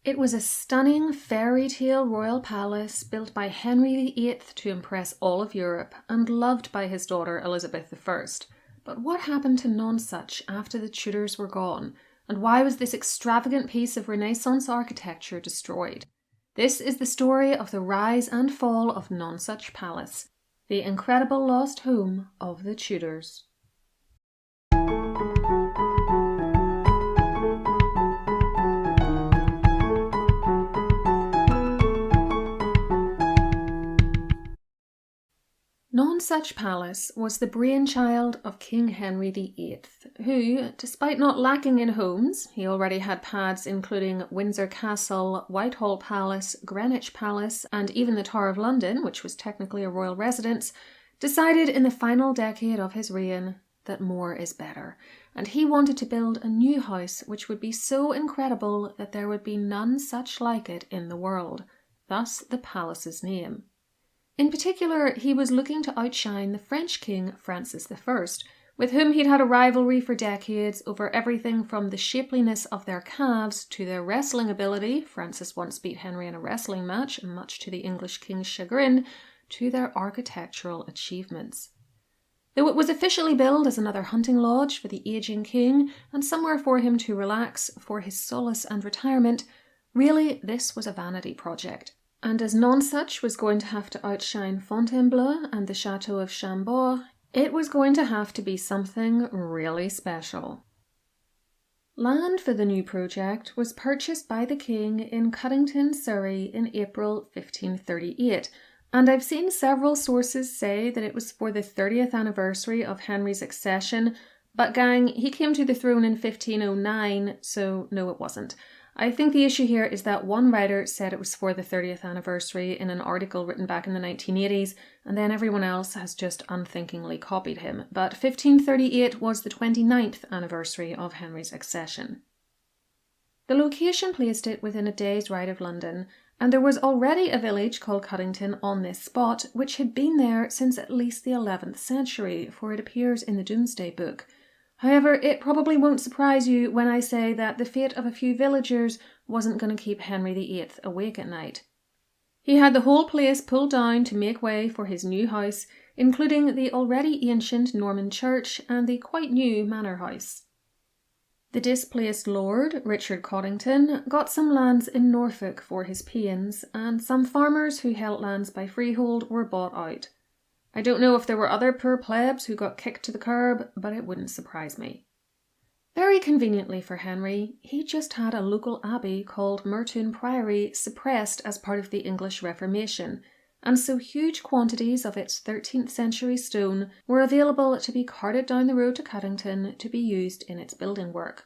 It was a stunning fairy tale royal palace built by Henry VIII to impress all of Europe and loved by his daughter Elizabeth I. But what happened to Nonsuch after the Tudors were gone? And why was this extravagant piece of Renaissance architecture destroyed? This is the story of the rise and fall of Nonsuch Palace, the incredible lost home of the Tudors. Nonsuch Palace was the brainchild of King Henry VIII, who, despite not lacking in homes, he already had pads including Windsor Castle, Whitehall Palace, Greenwich Palace, and even the Tower of London, which was technically a royal residence, decided in the final decade of his reign that more is better, and he wanted to build a new house which would be so incredible that there would be none such like it in the world, thus the palace's name. In particular, he was looking to outshine the French king Francis I, with whom he'd had a rivalry for decades over everything from the shapeliness of their calves to their wrestling ability. Francis once beat Henry in a wrestling match, much to the English king's chagrin, to their architectural achievements. Though it was officially billed as another hunting lodge for the aging king and somewhere for him to relax for his solace and retirement, really this was a vanity project. And as Nonsuch was going to have to outshine Fontainebleau and the Chateau of Chambord, it was going to have to be something really special. Land for the new project was purchased by the king in Cuddington, Surrey in April 1538, and I've seen several sources say that it was for the 30th anniversary of Henry's accession, but gang, he came to the throne in 1509, so no it wasn't. I think the issue here is that one writer said it was for the 30th anniversary in an article written back in the 1980s, and then everyone else has just unthinkingly copied him. But 1538 was the 29th anniversary of Henry's accession. The location placed it within a day's ride of London, and there was already a village called Cuddington on this spot, which had been there since at least the 11th century, for it appears in the Domesday Book. However, it probably won't surprise you when I say that the fate of a few villagers wasn't going to keep Henry VIII awake at night. He had the whole place pulled down to make way for his new house, including the already ancient Norman church and the quite new manor house. The displaced lord, Richard Coddington, got some lands in Norfolk for his pains, and some farmers who held lands by freehold were bought out. I don't know if there were other poor plebs who got kicked to the curb, but it wouldn't surprise me. Very conveniently for Henry, he just had a local abbey called Mertoun Priory suppressed as part of the English Reformation, and so huge quantities of its 13th century stone were available to be carted down the road to Cuddington to be used in its building work.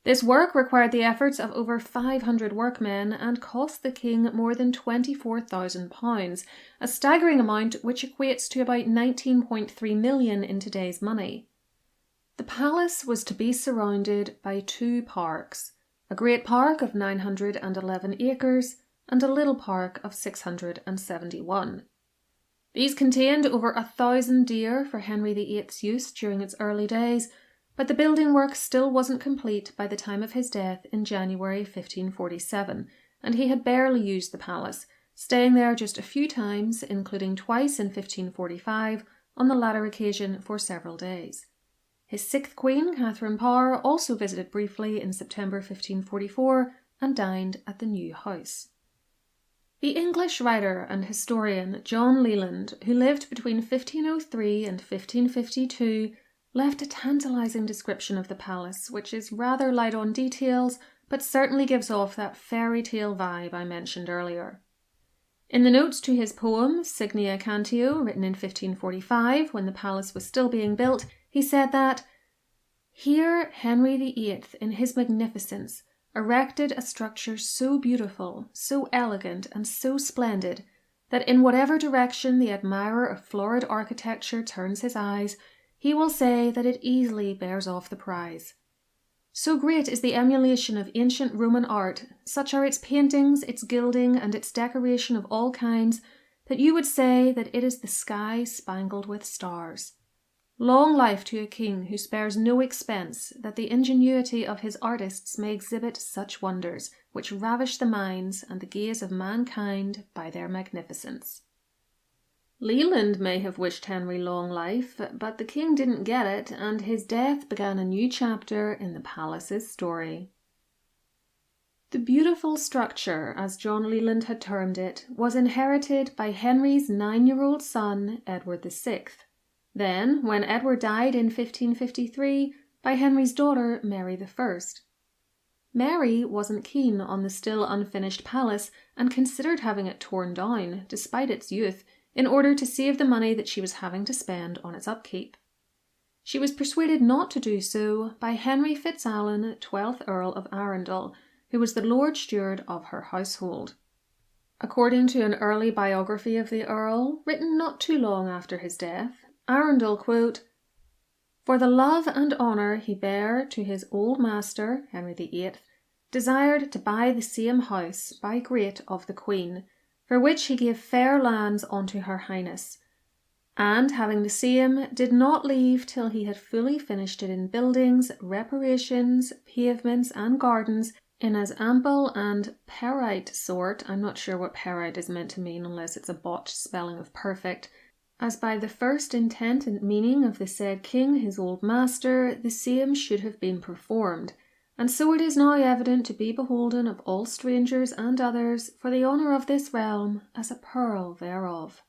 This work required the efforts of over 500 workmen and cost the king more than £24,000, a staggering amount which equates to about 19.3 million in today's money. The palace was to be surrounded by two parks, a great park of 911 acres and a little park of 671. These contained over 1,000 deer for Henry VIII's use during its early days, but the building work still wasn't complete by the time of his death in January 1547, and he had barely used the palace, staying there just a few times, including twice in 1545, on the latter occasion for several days. His sixth queen, Catherine Parr, also visited briefly in September 1544 and dined at the new house. The English writer and historian John Leland, who lived between 1503 and 1552, left a tantalising description of the palace, which is rather light on details, but certainly gives off that fairy tale vibe I mentioned earlier. In the notes to his poem, Signia Cantio, written in 1545, when the palace was still being built, he said that, "Here Henry VIII, in his magnificence, erected a structure so beautiful, so elegant, and so splendid, that in whatever direction the admirer of florid architecture turns his eyes, he will say that it easily bears off the prize. So great is the emulation of ancient Roman art, such are its paintings, its gilding, and its decoration of all kinds, that you would say that it is the sky spangled with stars. Long life to a king who spares no expense, that the ingenuity of his artists may exhibit such wonders, which ravish the minds and the gaze of mankind by their magnificence. Leland may have wished Henry long life, but the king didn't get it, and his death began a new chapter in the palace's story. The beautiful structure, as John Leland had termed it, was inherited by Henry's 9-year-old son, Edward VI. Then, when Edward died in 1553, by Henry's daughter, Mary I. Mary wasn't keen on the still unfinished palace and considered having it torn down, despite its youth, in order to save the money that she was having to spend on its upkeep. She was persuaded not to do so by Henry FitzAlan, 12th Earl of Arundel, who was the Lord Steward of her household. According to an early biography of the Earl, written not too long after his death, Arundel, quote, "For the love and honour he bare to his old master, Henry VIII, desired to buy the same house by grate of the Queen, for which he gave fair lands unto her Highness, and having the same, did not leave till he had fully finished it in buildings, reparations, pavements, and gardens, in as ample and perite sort," I'm not sure what perite is meant to mean unless it's a botched spelling of perfect, "as by the first intent and meaning of the said king his old master, the same should have been performed. And so it is now evident to be beholden of all strangers and others for the honour of this realm as a pearl thereof."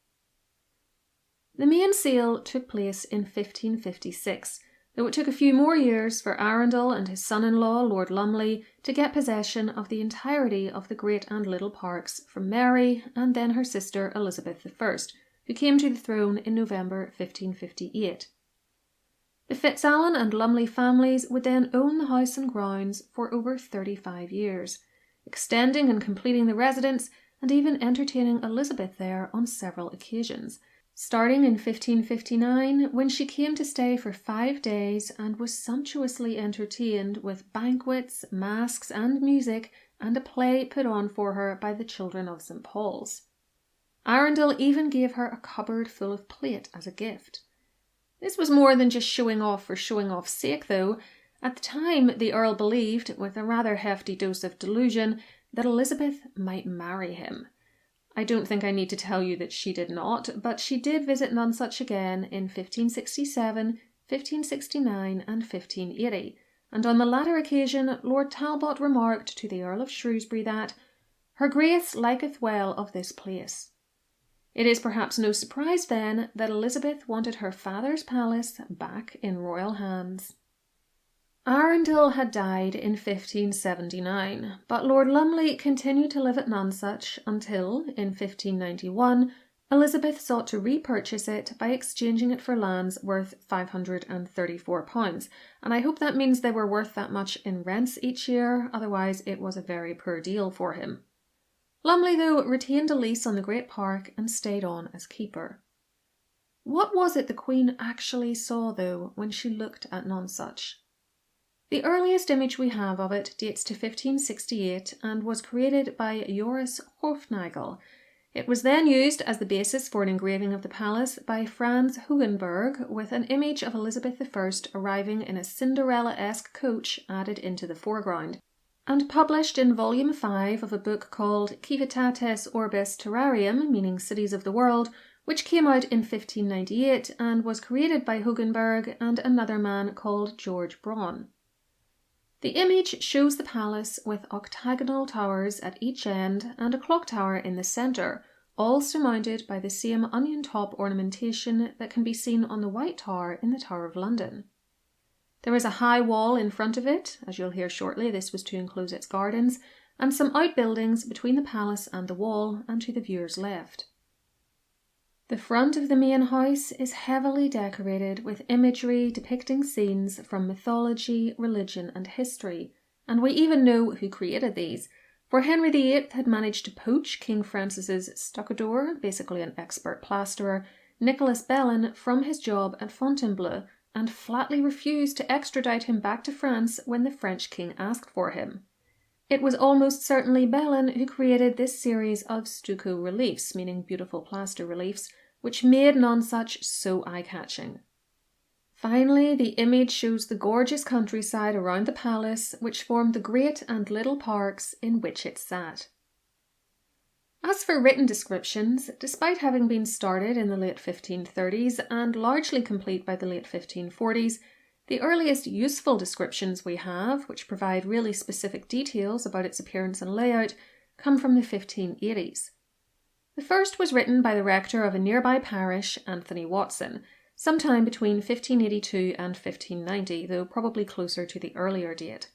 The main sale took place in 1556, though it took a few more years for Arundel and his son-in-law, Lord Lumley, to get possession of the entirety of the Great and Little Parks from Mary and then her sister Elizabeth I, who came to the throne in November 1558. The FitzAlan and Lumley families would then own the house and grounds for over 35 years, extending and completing the residence and even entertaining Elizabeth there on several occasions, starting in 1559 when she came to stay for 5 days and was sumptuously entertained with banquets, masques and music, and a play put on for her by the children of St. Paul's. Arundel even gave her a cupboard full of plate as a gift. This was more than just showing off for showing off's sake, though. At the time, the Earl believed, with a rather hefty dose of delusion, that Elizabeth might marry him. I don't think I need to tell you that she did not, but she did visit Nonsuch again in 1567, 1569 and 1580, and on the latter occasion Lord Talbot remarked to the Earl of Shrewsbury that "Her Grace liketh well of this place." It is perhaps no surprise, then, that Elizabeth wanted her father's palace back in royal hands. Arundel had died in 1579, but Lord Lumley continued to live at Nonsuch until, in 1591, Elizabeth sought to repurchase it by exchanging it for lands worth £534, and I hope that means they were worth that much in rents each year, otherwise it was a very poor deal for him. Lumley, though, retained a lease on the Great Park and stayed on as keeper. What was it the Queen actually saw, though, when she looked at Nonsuch? The earliest image we have of it dates to 1568 and was created by Joris Hofnagel. It was then used as the basis for an engraving of the palace by Franz Hugenberg, with an image of Elizabeth I arriving in a Cinderella-esque coach added into the foreground, and published in Volume 5 of a book called Civitates Orbis Terrarium, meaning Cities of the World, which came out in 1598 and was created by Hugenberg and another man called George Braun. The image shows the palace with octagonal towers at each end and a clock tower in the centre, all surmounted by the same onion top ornamentation that can be seen on the White Tower in the Tower of London. There is a high wall in front of it, as you'll hear shortly this was to enclose its gardens, and some outbuildings between the palace and the wall and to the viewer's left. The front of the main house is heavily decorated with imagery depicting scenes from mythology, religion and history, and we even know who created these, for Henry VIII had managed to poach King Francis's stucador, basically an expert plasterer, Nicholas Bellin, from his job at Fontainebleau, and flatly refused to extradite him back to France when the French king asked for him. It was almost certainly Bellin who created this series of stucco reliefs, meaning beautiful plaster reliefs, which made Nonsuch so eye-catching. Finally, the image shows the gorgeous countryside around the palace, which formed the great and little parks in which it sat. As for written descriptions, despite having been started in the late 1530s and largely complete by the late 1540s, the earliest useful descriptions we have, which provide really specific details about its appearance and layout, come from the 1580s. The first was written by the rector of a nearby parish, Anthony Watson, sometime between 1582 and 1590, though probably closer to the earlier date.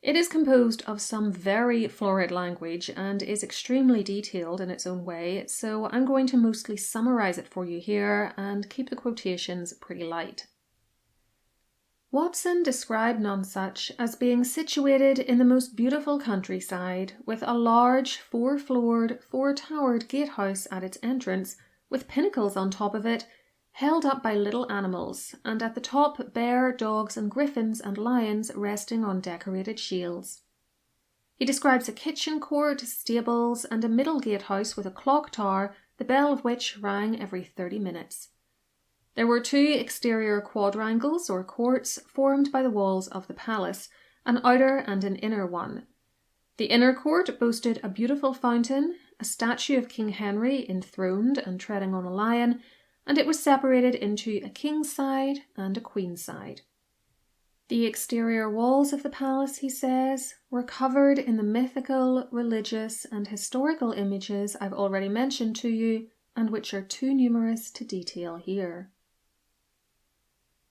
It is composed of some very florid language and is extremely detailed in its own way, so I'm going to mostly summarize it for you here and keep the quotations pretty light. Watson described Nonsuch as being situated in the most beautiful countryside, with a large, four-floored, four-towered gatehouse at its entrance, with pinnacles on top of it, held up by little animals, and at the top bear, dogs and griffins and lions resting on decorated shields. He describes a kitchen court, stables, and a middle gatehouse with a clock tower, the bell of which rang every 30 minutes. There were 2 exterior quadrangles or courts formed by the walls of the palace, an outer and an inner one. The inner court boasted a beautiful fountain, a statue of King Henry enthroned and treading on a lion, and it was separated into a king's side and a queen's side. The exterior walls of the palace, he says, were covered in the mythical, religious, and historical images I've already mentioned to you, and which are too numerous to detail here.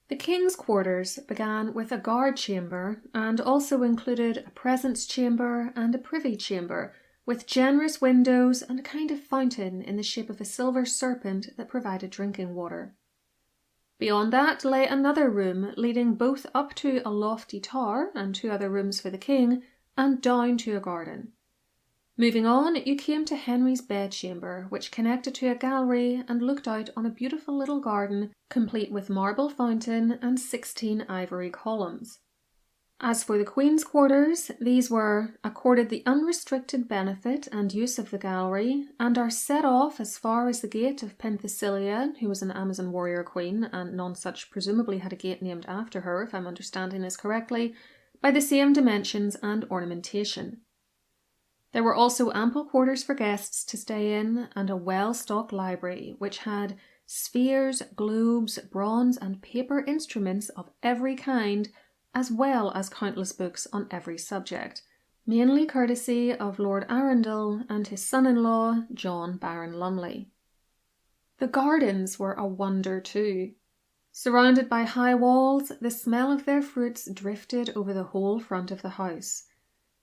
The king's quarters began with a guard chamber and also included a presence chamber and a privy chamber, with generous windows and a kind of fountain in the shape of a silver serpent that provided drinking water. Beyond that lay another room leading both up to a lofty tower and 2 other rooms for the king, and down to a garden. Moving on, you came to Henry's bedchamber, which connected to a gallery and looked out on a beautiful little garden, complete with marble fountain and 16 ivory columns. As for the Queen's quarters, these were accorded the unrestricted benefit and use of the gallery, and are set off as far as the gate of Penthesilea, who was an Amazon warrior queen, and Nonsuch presumably had a gate named after her, if I'm understanding this correctly, by the same dimensions and ornamentation. There were also ample quarters for guests to stay in, and a well-stocked library, which had spheres, globes, bronze and paper instruments of every kind, as well as countless books on every subject, mainly courtesy of Lord Arundel and his son-in-law, John Baron Lumley. The gardens were a wonder too. Surrounded by high walls, the smell of their fruits drifted over the whole front of the house.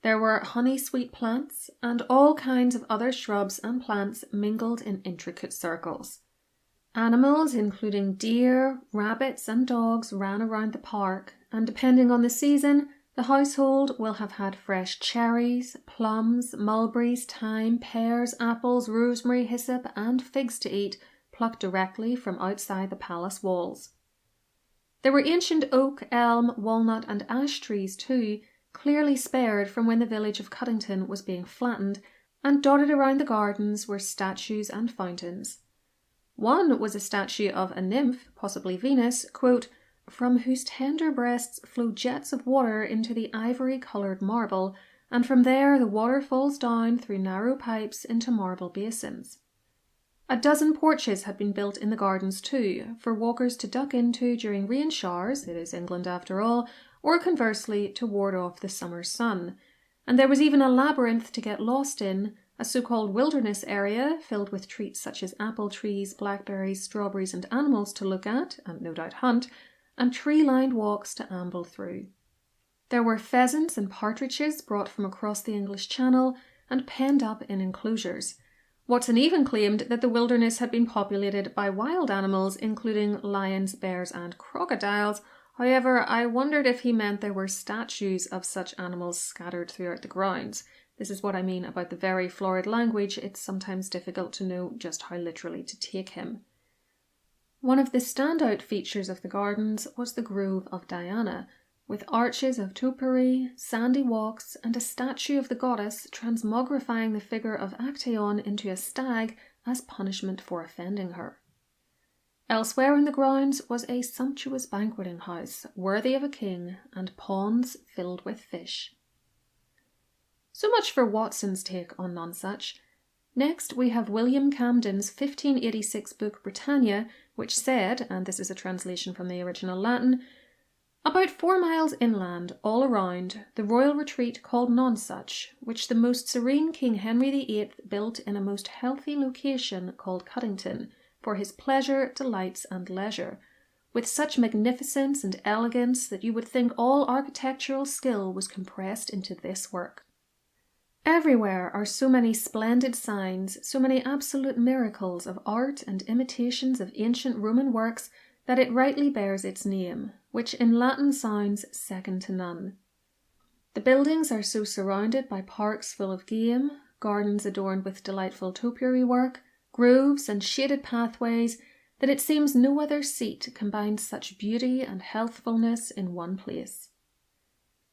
There were honey-sweet plants, and all kinds of other shrubs and plants mingled in intricate circles. Animals, including deer, rabbits, and dogs, ran around the park, and depending on the season, the household will have had fresh cherries, plums, mulberries, thyme, pears, apples, rosemary, hyssop, and figs to eat, plucked directly from outside the palace walls. There were ancient oak, elm, walnut, and ash trees too, clearly spared from when the village of Cuddington was being flattened, and dotted around the gardens were statues and fountains. One was a statue of a nymph, possibly Venus, quote, "from whose tender breasts flow jets of water into the ivory-coloured marble, and from there the water falls down through narrow pipes into marble basins." A dozen porches had been built in the gardens too, for walkers to duck into during rain showers, it is England after all, or conversely to ward off the summer sun, and there was even a labyrinth to get lost in, a so-called wilderness area filled with treats such as apple trees, blackberries, strawberries and animals to look at, and no doubt hunt, and tree-lined walks to amble through. There were pheasants and partridges brought from across the English Channel and penned up in enclosures. Watson even claimed that the wilderness had been populated by wild animals, including lions, bears and crocodiles. However, I wondered if he meant there were statues of such animals scattered throughout the grounds. This is what I mean about the very florid language. It's sometimes difficult to know just how literally to take him. One of the standout features of the gardens was the Grove of Diana, with arches of topiary, sandy walks, and a statue of the goddess transmogrifying the figure of Actaeon into a stag as punishment for offending her. Elsewhere in the grounds was a sumptuous banqueting house, worthy of a king, and ponds filled with fish. So much for Watson's take on Nonsuch. Next, we have William Camden's 1586 book Britannia, which said, and this is a translation from the original Latin, "About 4 miles inland, all around, the royal retreat called Nonsuch, which the most serene King Henry VIII built in a most healthy location called Cuddington, for his pleasure, delights, and leisure, with such magnificence and elegance that you would think all architectural skill was compressed into this work. Everywhere are so many splendid signs, so many absolute miracles of art and imitations of ancient Roman works, that it rightly bears its name, which in Latin sounds second to none. The buildings are so surrounded by parks full of game, gardens adorned with delightful topiary work, groves and shaded pathways, that it seems no other seat combines such beauty and healthfulness in one place."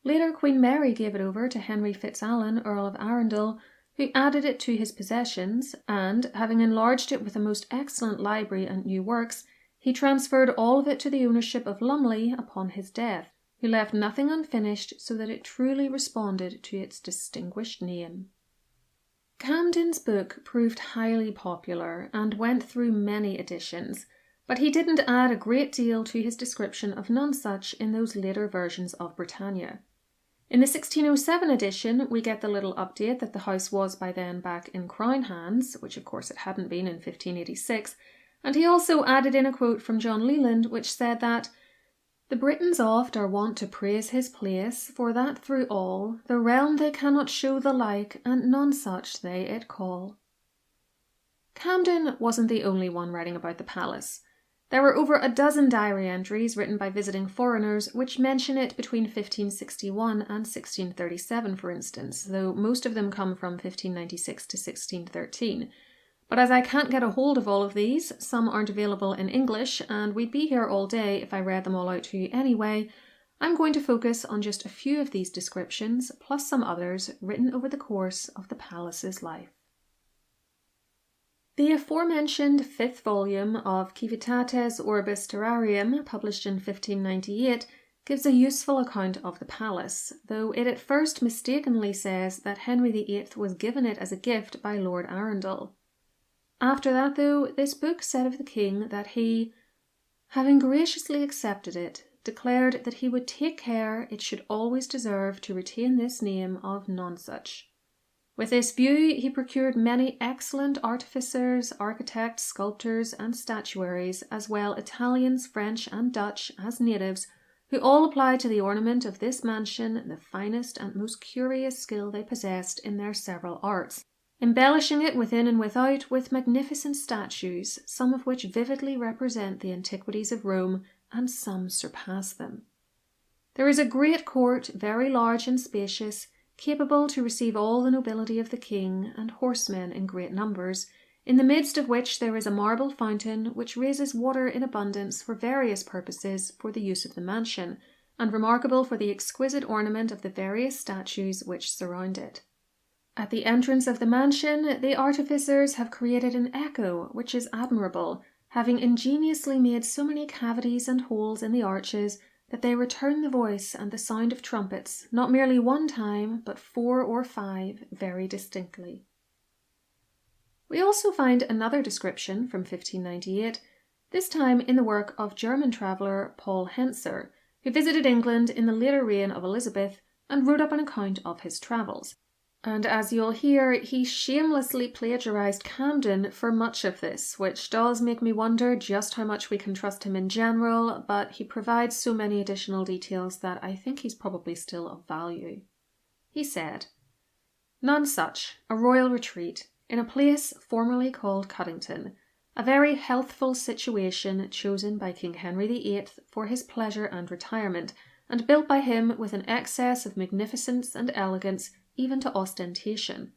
Later, Queen Mary gave it over to Henry Fitzalan, Earl of Arundel, who added it to his possessions, and, having enlarged it with a most excellent library and new works, he transferred all of it to the ownership of Lumley upon his death, who left nothing unfinished so that it truly responded to its distinguished name. Camden's book proved highly popular and went through many editions, but he didn't add a great deal to his description of Nonsuch in those later versions of Britannia. In the 1607 edition, we get the little update that the house was by then back in Crown hands, which of course it hadn't been in 1586, and he also added in a quote from John Leland which said that "The Britons oft are wont to praise his place, for that through all the realm they cannot show the like, and Nonsuch they it call." Camden wasn't the only one writing about the palace. There were over a dozen diary entries written by visiting foreigners which mention it between 1561 and 1637, for instance, though most of them come from 1596 to 1613. But as I can't get a hold of all of these, some aren't available in English, and we'd be here all day if I read them all out to you anyway, I'm going to focus on just a few of these descriptions, plus some others written over the course of the palace's life. The aforementioned 5th volume of Civitates Orbis Terrarium, published in 1598, gives a useful account of the palace, though it at first mistakenly says that Henry VIII was given it as a gift by Lord Arundel. After that, though, this book said of the king that he, having graciously accepted it, declared that he would take care it should always deserve to retain this name of Nonsuch. With this view, he procured many excellent artificers, architects, sculptors, and statuaries, as well Italians, French, and Dutch as natives, who all applied to the ornament of this mansion the finest and most curious skill they possessed in their several arts, embellishing it within and without with magnificent statues, some of which vividly represent the antiquities of Rome, and some surpass them. There is a great court, very large and spacious, capable to receive all the nobility of the king, and horsemen in great numbers, in the midst of which there is a marble fountain which raises water in abundance for various purposes for the use of the mansion, and remarkable for the exquisite ornament of the various statues which surround it. At the entrance of the mansion, the artificers have created an echo which is admirable, having ingeniously made so many cavities and holes in the arches that they return the voice and the sound of trumpets, not merely one time, but 4 or 5, very distinctly. We also find another description from 1598, this time in the work of German traveller Paul Henser, who visited England in the later reign of Elizabeth and wrote up an account of his travels. And as you'll hear, he shamelessly plagiarized Camden for much of this, which does make me wonder just how much we can trust him in general, but he provides so many additional details that I think he's probably still of value. He said, "Nonsuch, a royal retreat, in a place formerly called Cuddington, a very healthful situation chosen by King Henry VIII for his pleasure and retirement, and built by him with an excess of magnificence and elegance, even to ostentation.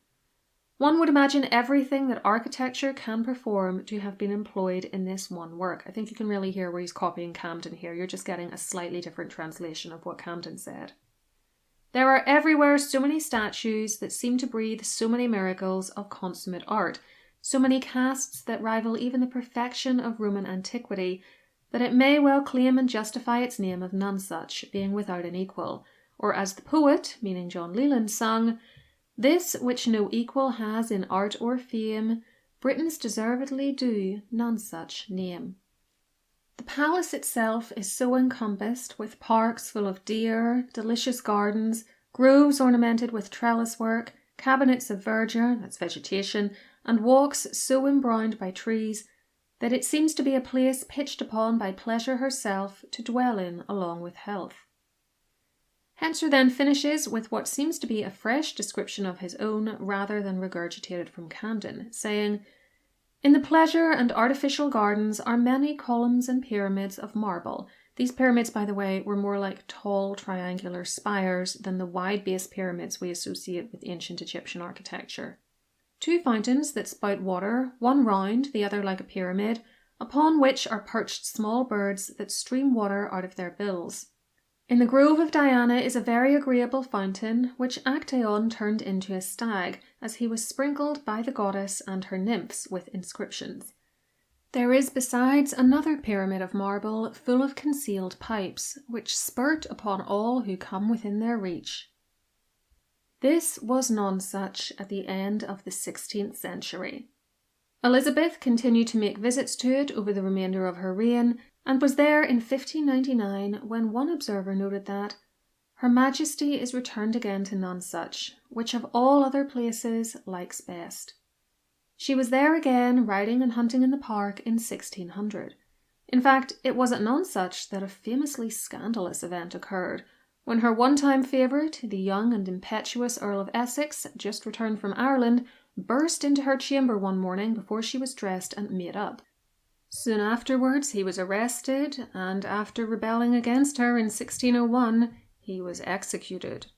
One would imagine everything that architecture can perform to have been employed in this one work." I think you can really hear where he's copying Camden here. You're just getting a slightly different translation of what Camden said. "There are everywhere so many statues that seem to breathe so many miracles of consummate art, so many casts that rival even the perfection of Roman antiquity, that it may well claim and justify its name of Nonsuch, being without an equal, or as the poet, meaning John Leland, sung, "This which no equal has in art or fame, Britons deservedly do Nonsuch name." The palace itself is so encompassed with parks full of deer, delicious gardens, groves ornamented with trellis work, cabinets of verdure, that's vegetation, and walks so embrowned by trees, that it seems to be a place pitched upon by pleasure herself to dwell in along with health. Henser then finishes with what seems to be a fresh description of his own rather than regurgitated from Camden, saying, "In the pleasure and artificial gardens are many columns and pyramids of marble." These pyramids, by the way, were more like tall triangular spires than the wide-based pyramids we associate with ancient Egyptian architecture. 2 fountains that spout water, one round, the other like a pyramid, upon which are perched small birds that stream water out of their bills. In the grove of Diana is a very agreeable fountain, which Actaeon turned into a stag, as he was sprinkled by the goddess and her nymphs with inscriptions. There is besides another pyramid of marble full of concealed pipes, which spurt upon all who come within their reach. This was Nonsuch at the end of the 16th century. Elizabeth continued to make visits to it over the remainder of her reign, and was there in 1599 when one observer noted that "Her Majesty is returned again to Nonsuch, which of all other places likes best." She was there again, riding and hunting in the park in 1600. In fact, it was at Nonsuch that a famously scandalous event occurred, when her one-time favourite, the young and impetuous Earl of Essex, just returned from Ireland, burst into her chamber one morning before she was dressed and made up. Soon afterwards he was arrested, and after rebelling against her in 1601, he was executed.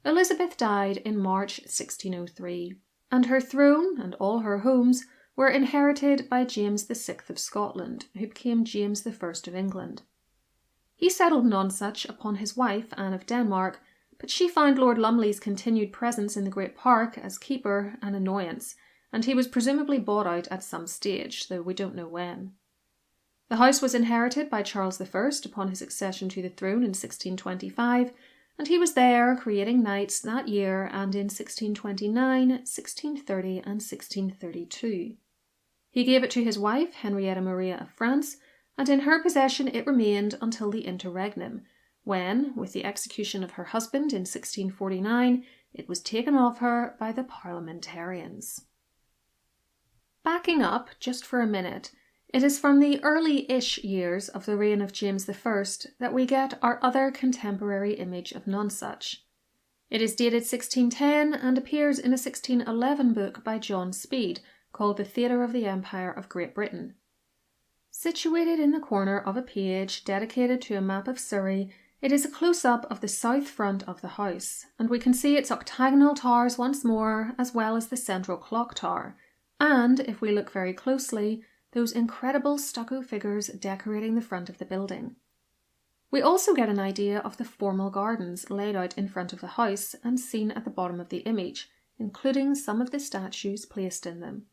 Elizabeth died in March 1603, and her throne and all her homes were inherited by James VI of Scotland, who became James I of England. He settled Nonsuch upon his wife, Anne of Denmark, but she found Lord Lumley's continued presence in the Great Park as keeper an annoyance, and he was presumably bought out at some stage, though we don't know when. The house was inherited by Charles I upon his accession to the throne in 1625, and he was there creating knights that year and in 1629, 1630 and 1632. He gave it to his wife, Henrietta Maria of France, and in her possession it remained until the interregnum, when, with the execution of her husband in 1649, it was taken off her by the parliamentarians. Backing up just for a minute, it is from the early-ish years of the reign of James I that we get our other contemporary image of Nonsuch. It is dated 1610 and appears in a 1611 book by John Speed called The Theatre of the Empire of Great Britain. Situated in the corner of a page dedicated to a map of Surrey, it is a close-up of the south front of the house, and we can see its octagonal towers once more, as well as the central clock tower, and, if we look very closely, those incredible stucco figures decorating the front of the building. We also get an idea of the formal gardens laid out in front of the house and seen at the bottom of the image, including some of the statues placed in them.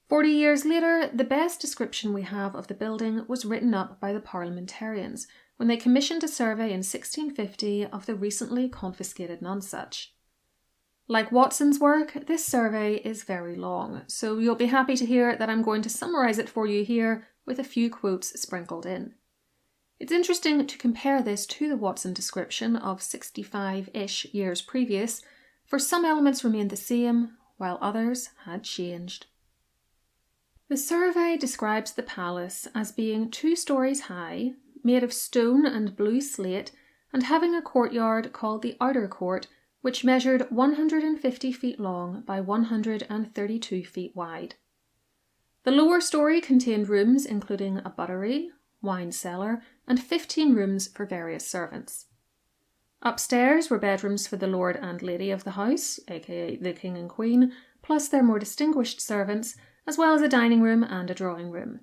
40 years later, the best description we have of the building was written up by the parliamentarians when they commissioned a survey in 1650 of the recently confiscated Nonsuch. Like Watson's work, this survey is very long, so you'll be happy to hear that I'm going to summarise it for you here with a few quotes sprinkled in. It's interesting to compare this to the Watson description of 65-ish years previous, for some elements remained the same, while others had changed. The survey describes the palace as being 2 stories high, made of stone and blue slate, and having a courtyard called the Outer Court, which measured 150 feet long by 132 feet wide. The lower story contained rooms including a buttery, wine cellar, and 15 rooms for various servants. Upstairs were bedrooms for the lord and lady of the house, aka the king and queen, plus their more distinguished servants, as well as a dining room and a drawing room.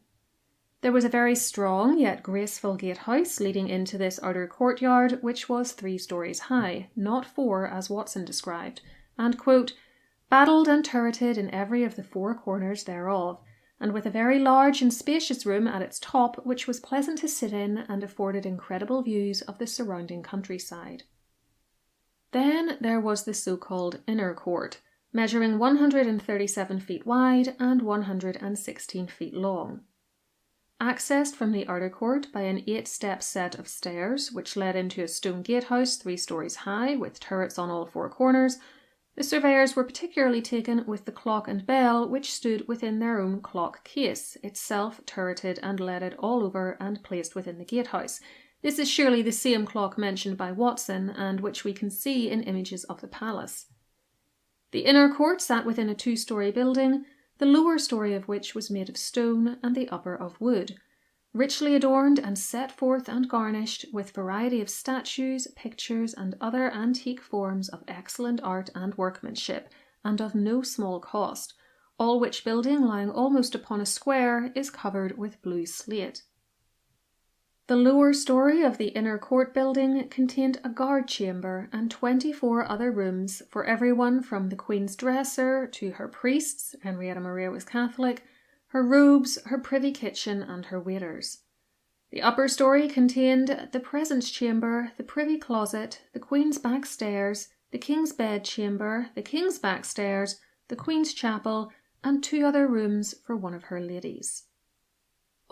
There was a very strong yet graceful gatehouse leading into this outer courtyard, which was 3 stories high, not 4 as Watson described, and, quote, battled and turreted in every of the 4 corners thereof, and with a very large and spacious room at its top, which was pleasant to sit in and afforded incredible views of the surrounding countryside. Then there was the so-called inner court, measuring 137 feet wide and 116 feet long. Accessed from the outer court by an 8-step set of stairs, which led into a stone gatehouse 3 stories high, with turrets on all 4 corners, the surveyors were particularly taken with the clock and bell, which stood within their own clock case, itself turreted and leaded all over and placed within the gatehouse. This is surely the same clock mentioned by Watson, and which we can see in images of the palace. The inner court sat within a 2-story building, the lower story of which was made of stone and the upper of wood, richly adorned and set forth and garnished with variety of statues, pictures, and other antique forms of excellent art and workmanship, and of no small cost, all which building, lying almost upon a square, is covered with blue slate. The lower story of the inner court building contained a guard chamber and 24 other rooms for everyone from the Queen's dresser to her priests, Henrietta Maria was Catholic, her robes, her privy kitchen, and her waiters. The upper story contained the presence chamber, the privy closet, the Queen's back stairs, the King's bed chamber, the King's back stairs, the Queen's chapel, and 2 other rooms for one of her ladies.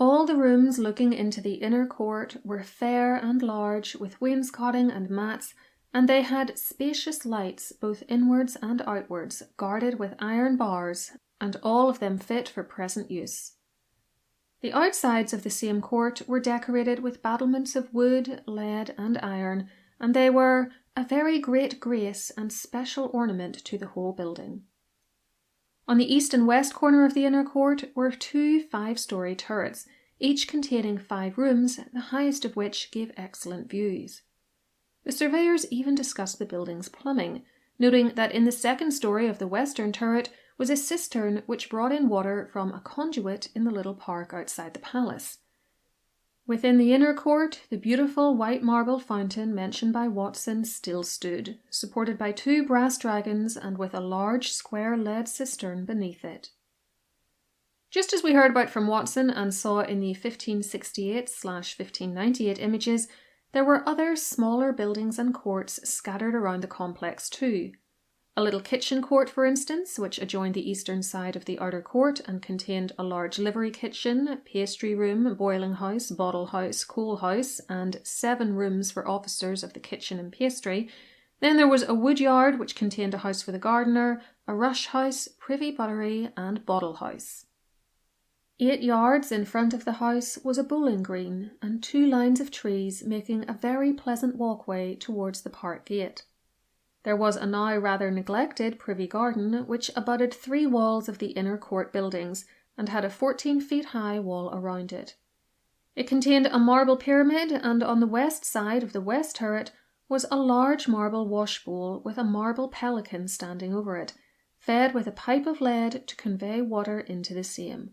All the rooms looking into the inner court were fair and large, with wainscoting and mats, and they had spacious lights, both inwards and outwards, guarded with iron bars, and all of them fit for present use. The outsides of the same court were decorated with battlements of wood, lead, and iron, and they were a very great grace and special ornament to the whole building. On the east and west corner of the inner court were 2 5-story turrets, each containing 5 rooms, the highest of which gave excellent views. The surveyors even discussed the building's plumbing, noting that in the 2nd story of the western turret was a cistern which brought in water from a conduit in the little park outside the palace. Within the inner court, the beautiful white marble fountain mentioned by Watson still stood, supported by 2 brass dragons and with a large square lead cistern beneath it. Just as we heard about from Watson and saw in the 1568/1598 images, there were other smaller buildings and courts scattered around the complex too. A little kitchen court, for instance, which adjoined the eastern side of the outer court and contained a large livery kitchen, pastry room, boiling house, bottle house, coal house, and 7 rooms for officers of the kitchen and pastry. Then there was a wood yard which contained a house for the gardener, a rush house, privy buttery, and bottle house. 8 yards in front of the house was a bowling green and 2 lines of trees, making a very pleasant walkway towards the park gate. There was a now rather neglected privy garden which abutted 3 walls of the inner court buildings and had a 14 feet high wall around it. It contained a marble pyramid, and on the west side of the west turret was a large marble washbowl with a marble pelican standing over it, fed with a pipe of lead to convey water into the same.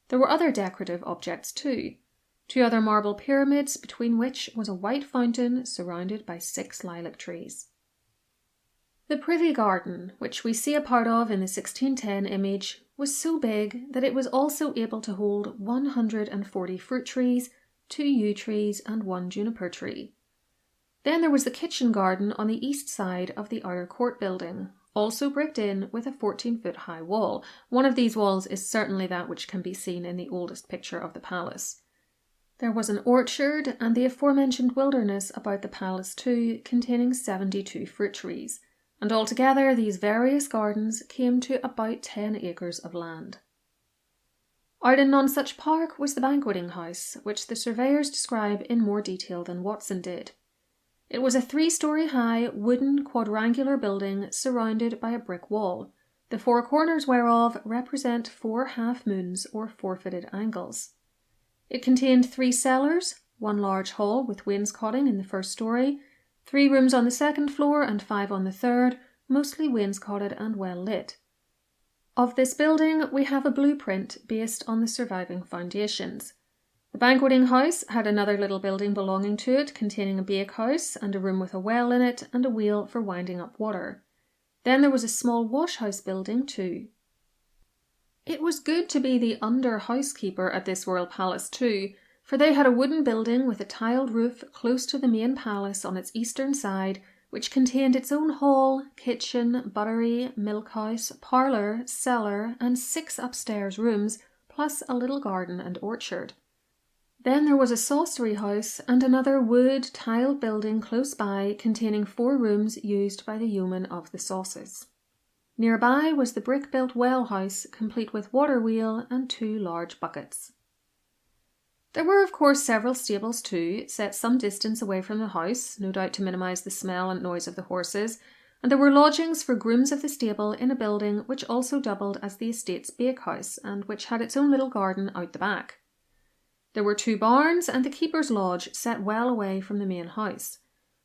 There were other decorative objects too, 2 other marble pyramids, between which was a white fountain surrounded by 6 lilac trees. The privy garden, which we see a part of in the 1610 image, was so big that it was also able to hold 140 fruit trees, 2 yew trees, and 1 juniper tree. Then there was the kitchen garden on the east side of the outer court building, also bricked in with a 14-foot high wall. One of these walls is certainly that which can be seen in the oldest picture of the palace. There was an orchard and the aforementioned wilderness about the palace too, containing 72 fruit trees, and altogether these various gardens came to about 10 acres of land. Out in Nonsuch Park was the banqueting house, which the surveyors describe in more detail than Watson did. It was a 3-story high, wooden, quadrangular building surrounded by a brick wall, the 4 corners whereof represent 4 half-moons or 4-footed angles. It contained 3 cellars, 1 large hall with wainscoting in the 1st story, 3 rooms on the 2nd floor and 5 on the 3rd, mostly wainscoted and well lit. Of this building we have a blueprint based on the surviving foundations. The banqueting house had another little building belonging to it, containing a bakehouse and a room with a well in it and a wheel for winding up water. Then there was a small wash-house building too. It was good to be the under-housekeeper at this royal palace too, for they had a wooden building with a tiled roof close to the main palace on its eastern side, which contained its own hall, kitchen, buttery, milk-house, parlour, cellar, and 6 upstairs rooms, plus a little garden and orchard. Then there was a saucery house and another wood tiled building close by containing 4 rooms used by the yeomen of the sauces. Nearby was the brick-built well house, complete with water wheel and 2 large buckets. There were of course several stables too, set some distance away from the house, no doubt to minimise the smell and noise of the horses, and there were lodgings for grooms of the stable in a building which also doubled as the estate's bakehouse and which had its own little garden out the back. There were 2 barns and the keeper's lodge set well away from the main house.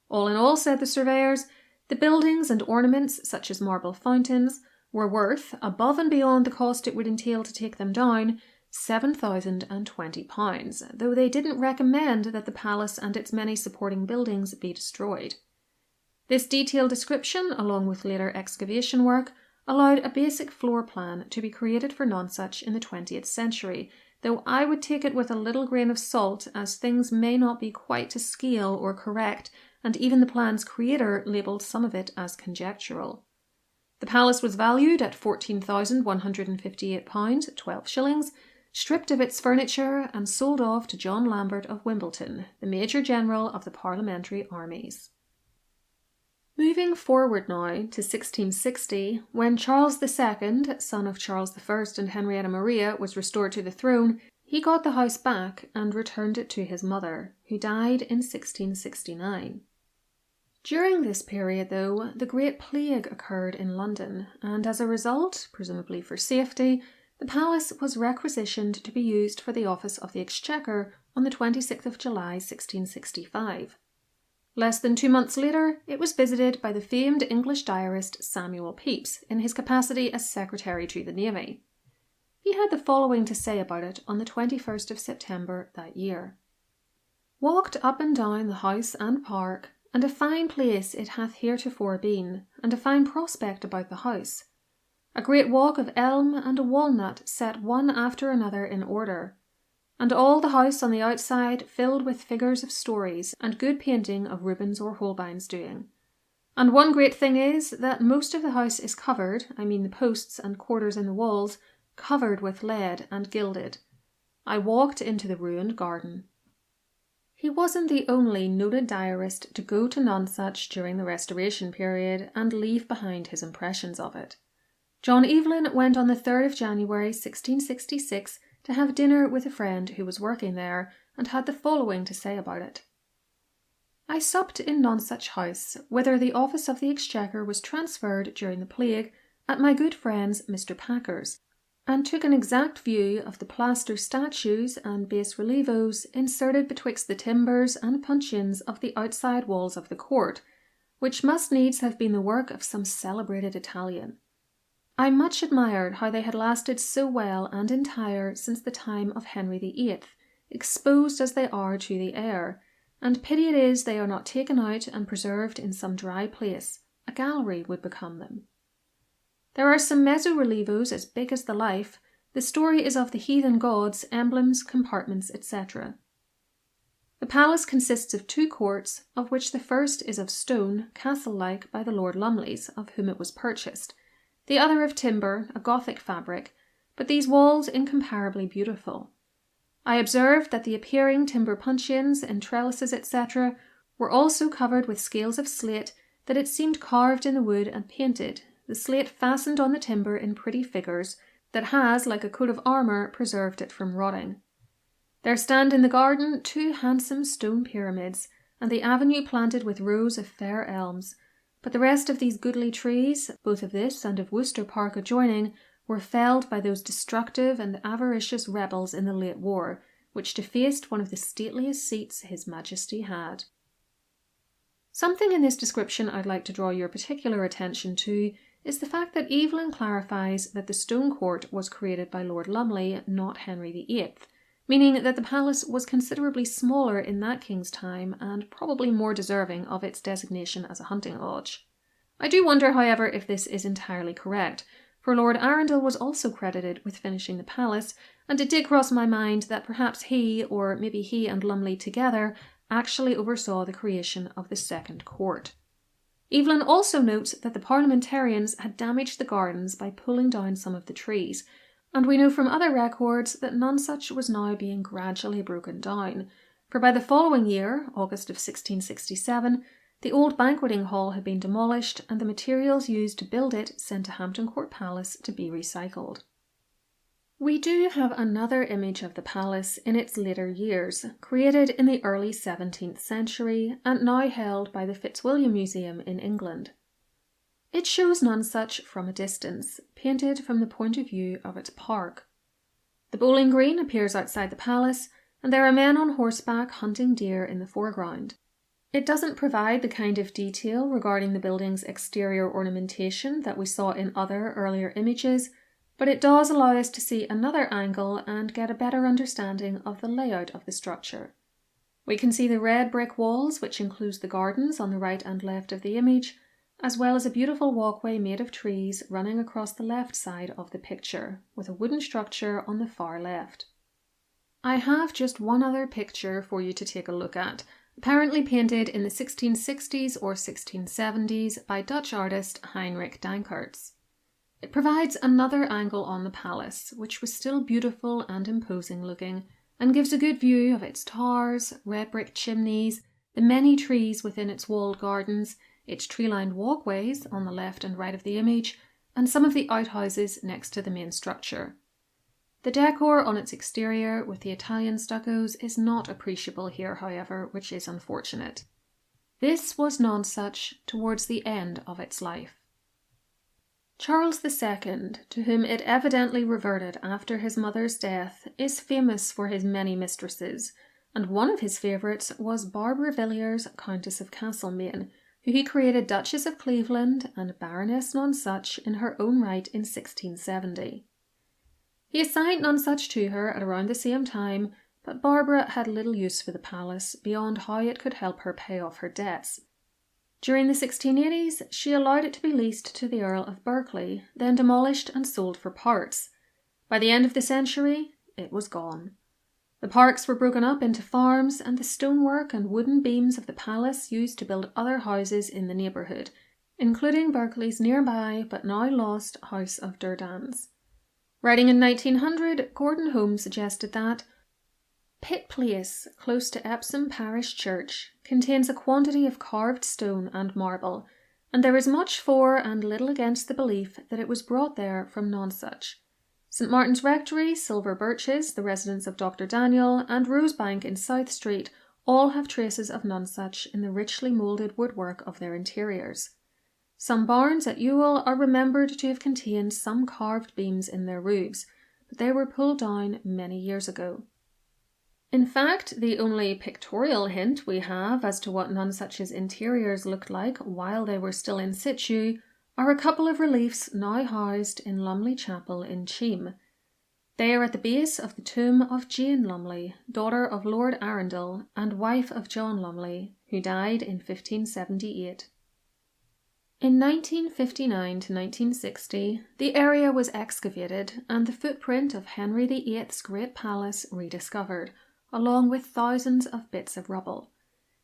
All in all, said the surveyors, the buildings and ornaments, such as marble fountains, were worth, above and beyond the cost it would entail to take them down, £7,020, though they didn't recommend that the palace and its many supporting buildings be destroyed. This detailed description, along with later excavation work, allowed a basic floor plan to be created for Nonsuch in the 20th century, though I would take it with a little grain of salt, as things may not be quite to scale or correct, and even the plan's creator labelled some of it as conjectural. The palace was valued at £14,158, 12 shillings, stripped of its furniture and sold off to John Lambert of Wimbledon, the Major General of the Parliamentary Armies. Moving forward now to 1660, when Charles II, son of Charles I and Henrietta Maria, was restored to the throne, he got the house back and returned it to his mother, who died in 1669. During this period, though, the Great Plague occurred in London, and as a result, presumably for safety, the palace was requisitioned to be used for the office of the Exchequer on the 26th of July 1665. Less than 2 months later, it was visited by the famed English diarist Samuel Pepys in his capacity as Secretary to the Navy. He had the following to say about it on the 21st of September that year. "Walked up and down the house and park, and a fine place it hath heretofore been, and a fine prospect about the house. A great walk of elm and a walnut set one after another in order, and all the house on the outside filled with figures of stories and good painting of Rubens or Holbein's doing. And one great thing is, that most of the house is covered, I mean the posts and quarters in the walls, covered with lead and gilded. I walked into the ruined garden." He wasn't the only noted diarist to go to Nonsuch during the Restoration period and leave behind his impressions of it. John Evelyn went on the 3rd of January 1666 to have dinner with a friend who was working there, and had the following to say about it. "I supped in Nonsuch House, whither the office of the Exchequer was transferred during the plague, at my good friend's Mr. Packer's, and took an exact view of the plaster statues and bas-relievos inserted betwixt the timbers and puncheons of the outside walls of the court, which must needs have been the work of some celebrated Italian. I much admired how they had lasted so well and entire since the time of Henry VIII, exposed as they are to the air, and pity it is they are not taken out and preserved in some dry place. A gallery would become them. There are some mezzo-relievos as big as the life. The story is of the heathen gods, emblems, compartments, etc. The palace consists of 2 courts, of which the first is of stone, castle-like, by the Lord Lumleys, of whom it was purchased, the other of timber, a Gothic fabric, but these walls incomparably beautiful. I observed that the appearing timber puncheons and trellises, etc., were also covered with scales of slate, that it seemed carved in the wood and painted, the slate fastened on the timber in pretty figures, that has, like a coat of armour, preserved it from rotting. There stand in the garden 2 handsome stone pyramids, and the avenue planted with rows of fair elms, but the rest of these goodly trees, both of this and of Worcester Park adjoining, were felled by those destructive and avaricious rebels in the late war, which defaced one of the stateliest seats his Majesty had." Something in this description I'd like to draw your particular attention to is the fact that Evelyn clarifies that the stone court was created by Lord Lumley, not Henry VIII, meaning that the palace was considerably smaller in that king's time and probably more deserving of its designation as a hunting lodge. I do wonder, however, if this is entirely correct, for Lord Arundel was also credited with finishing the palace, and it did cross my mind that perhaps he, or maybe he and Lumley together, actually oversaw the creation of the second court. Evelyn also notes that the parliamentarians had damaged the gardens by pulling down some of the trees, and we know from other records that Nonsuch was now being gradually broken down, for by the following year, August of 1667, the old banqueting hall had been demolished and the materials used to build it sent to Hampton Court Palace to be recycled. We do have another image of the palace in its later years, created in the early 17th century and now held by the Fitzwilliam Museum in England. It shows Nonsuch from a distance, painted from the point of view of its park. The bowling green appears outside the palace, and there are men on horseback hunting deer in the foreground. It doesn't provide the kind of detail regarding the building's exterior ornamentation that we saw in other earlier images, but it does allow us to see another angle and get a better understanding of the layout of the structure. We can see the red brick walls, which includes the gardens on the right and left of the image, as well as a beautiful walkway made of trees running across the left side of the picture, with a wooden structure on the far left. I have just one other picture for you to take a look at, apparently painted in the 1660s or 1670s by Dutch artist Heinrich Dankerts. It provides another angle on the palace, which was still beautiful and imposing looking, and gives a good view of its towers, red brick chimneys, the many trees within its walled gardens, its tree-lined walkways on the left and right of the image, and some of the outhouses next to the main structure. The decor on its exterior with the Italian stuccos is not appreciable here, however, which is unfortunate. This was Nonsuch towards the end of its life. Charles II, to whom it evidently reverted after his mother's death, is famous for his many mistresses, and one of his favourites was Barbara Villiers, Countess of Castlemaine, who he created Duchess of Cleveland and Baroness Nonsuch in her own right in 1670. He assigned Nonsuch to her at around the same time, but Barbara had little use for the palace beyond how it could help her pay off her debts. During the 1680s, she allowed it to be leased to the Earl of Berkeley, then demolished and sold for parts. By the end of the century, it was gone. The parks were broken up into farms, and the stonework and wooden beams of the palace used to build other houses in the neighbourhood, including Berkeley's nearby but now lost House of Durdans. Writing in 1900, Gordon Home suggested that Pitt Place, close to Epsom Parish Church, contains a quantity of carved stone and marble, and there is much for and little against the belief that it was brought there from Nonsuch. St. Martin's Rectory, Silver Birches, the residence of Dr. Daniel, and Rosebank in South Street all have traces of Nonsuch in the richly moulded woodwork of their interiors. Some barns at Ewell are remembered to have contained some carved beams in their roofs, but they were pulled down many years ago. In fact, the only pictorial hint we have as to what Nonsuch's interiors looked like while they were still in situ are a couple of reliefs now housed in Lumley Chapel in Cheam. They are at the base of the tomb of Jane Lumley, daughter of Lord Arundel and wife of John Lumley, who died in 1578. In 1959 to 1960, the area was excavated and the footprint of Henry VIII's great palace rediscovered, along with thousands of bits of rubble.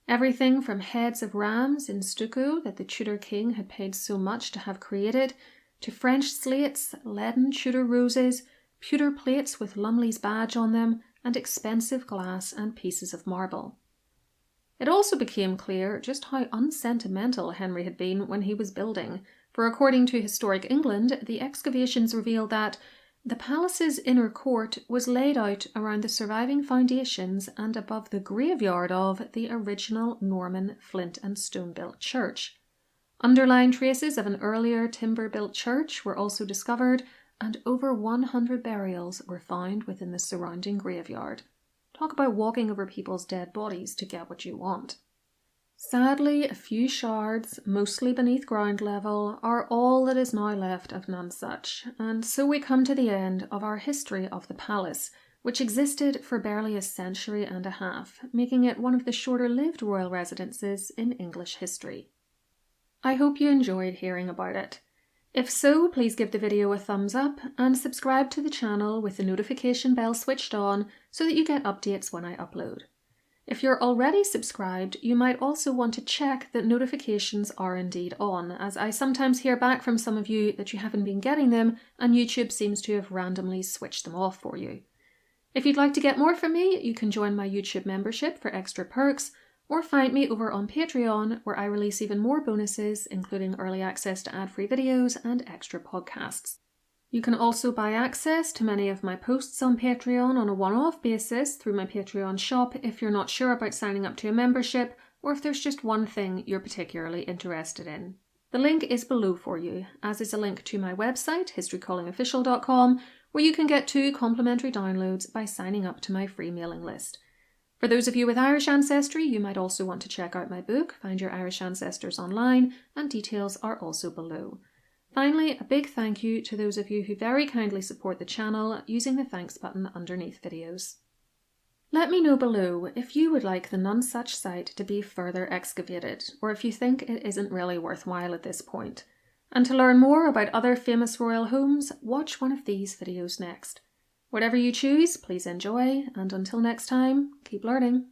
Everything from heads of rams in stucco that the Tudor king had paid so much to have created, to French slates, leaden Tudor roses, pewter plates with Lumley's badge on them, and expensive glass and pieces of marble. It also became clear just how unsentimental Henry had been when he was building, for according to Historic England, the excavations revealed that the palace's inner court was laid out around the surviving foundations and above the graveyard of the original Norman flint and stone-built church. Underlying traces of an earlier timber-built church were also discovered, and over 100 burials were found within the surrounding graveyard. Talk about walking over people's dead bodies to get what you want. Sadly, a few shards, mostly beneath ground level, are all that is now left of Nonsuch, and so we come to the end of our history of the palace, which existed for barely a century and a half, making it one of the shorter-lived royal residences in English history. I hope you enjoyed hearing about it. If so, please give the video a thumbs up and subscribe to the channel with the notification bell switched on so that you get updates when I upload. If you're already subscribed, you might also want to check that notifications are indeed on, as I sometimes hear back from some of you that you haven't been getting them and YouTube seems to have randomly switched them off for you. If you'd like to get more from me, you can join my YouTube membership for extra perks, or find me over on Patreon, where I release even more bonuses, including early access to ad-free videos and extra podcasts. You can also buy access to many of my posts on Patreon on a one-off basis through my Patreon shop if you're not sure about signing up to a membership, or if there's just one thing you're particularly interested in. The link is below for you, as is a link to my website, historycallingofficial.com, where you can get 2 complimentary downloads by signing up to my free mailing list. For those of you with Irish ancestry, you might also want to check out my book, Find Your Irish Ancestors online, and details are also below. Finally, a big thank you to those of you who very kindly support the channel using the thanks button underneath videos. Let me know below if you would like the Nonsuch site to be further excavated, or if you think it isn't really worthwhile at this point. And to learn more about other famous royal homes, watch one of these videos next. Whatever you choose, please enjoy, and until next time, keep learning.